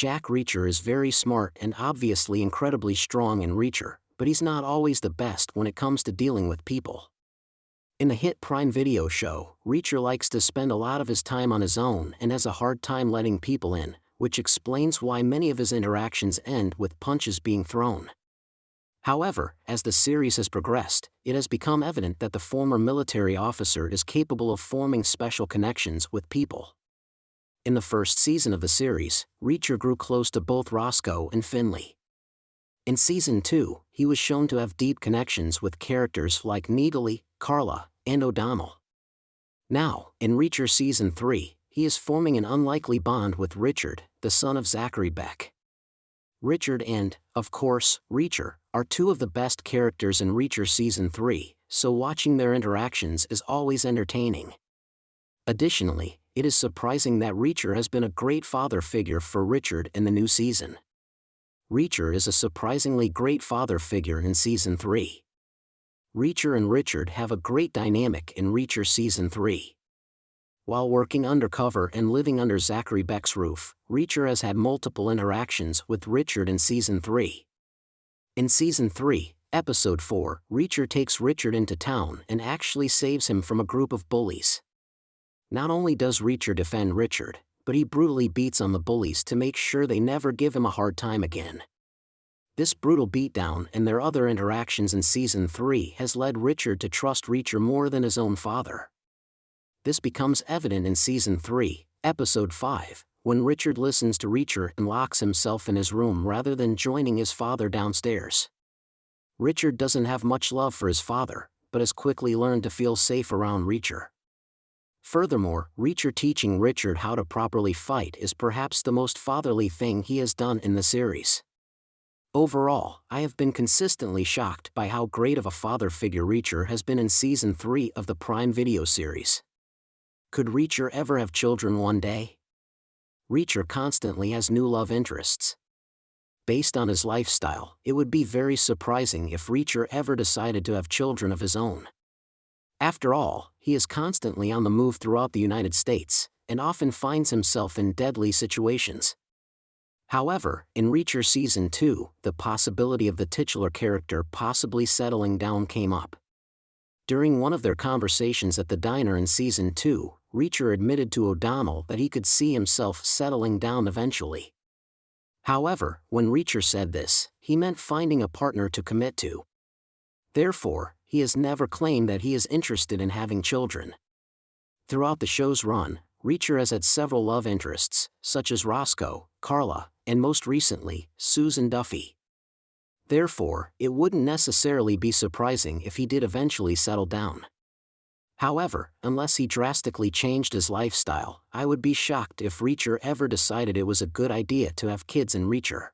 Jack Reacher is very smart and obviously incredibly strong in Reacher, but he's not always the best when it comes to dealing with people. In the hit Prime Video show, Reacher likes to spend a lot of his time on his own and has a hard time letting people in, which explains why many of his interactions end with punches being thrown. However, as the series has progressed, it has become evident that the former military officer is capable of forming special connections with people. In the first season of the series, Reacher grew close to both Roscoe and Finley. In Season 2, he was shown to have deep connections with characters like Needley, Carla, and O'Donnell. Now, in Reacher Season 3, he is forming an unlikely bond with Richard, the son of Zachary Beck. Richard and, of course, Reacher, are two of the best characters in Reacher Season 3, so watching their interactions is always entertaining. Additionally, it is surprising that Reacher has been a great father figure for Richard in the new season. Reacher is a surprisingly great father figure in Season 3. Reacher and Richard have a great dynamic in Reacher Season 3. While working undercover and living under Zachary Beck's roof, Reacher has had multiple interactions with Richard in Season 3. In Season 3, Episode 4, Reacher takes Richard into town and actually saves him from a group of bullies. Not only does Reacher defend Richard, but he brutally beats on the bullies to make sure they never give him a hard time again. This brutal beatdown and their other interactions in Season 3 has led Richard to trust Reacher more than his own father. This becomes evident in Season 3, Episode 5, when Richard listens to Reacher and locks himself in his room rather than joining his father downstairs. Richard doesn't have much love for his father, but has quickly learned to feel safe around Reacher. Furthermore, Reacher teaching Richard how to properly fight is perhaps the most fatherly thing he has done in the series. Overall, I have been consistently shocked by how great of a father figure Reacher has been in Season 3 of the Prime Video series. Could Reacher ever have children one day? Reacher constantly has new love interests. Based on his lifestyle, it would be very surprising if Reacher ever decided to have children of his own. After all, he is constantly on the move throughout the United States, and often finds himself in deadly situations. However, in Reacher Season 2, the possibility of the titular character possibly settling down came up. During one of their conversations at the diner in Season 2, Reacher admitted to O'Donnell that he could see himself settling down eventually. However, when Reacher said this, he meant finding a partner to commit to. Therefore, he has never claimed that he is interested in having children. Throughout the show's run, Reacher has had several love interests, such as Roscoe, Carla, and most recently, Susan Duffy. Therefore, it wouldn't necessarily be surprising if he did eventually settle down. However, unless he drastically changed his lifestyle, I would be shocked if Reacher ever decided it was a good idea to have kids in Reacher.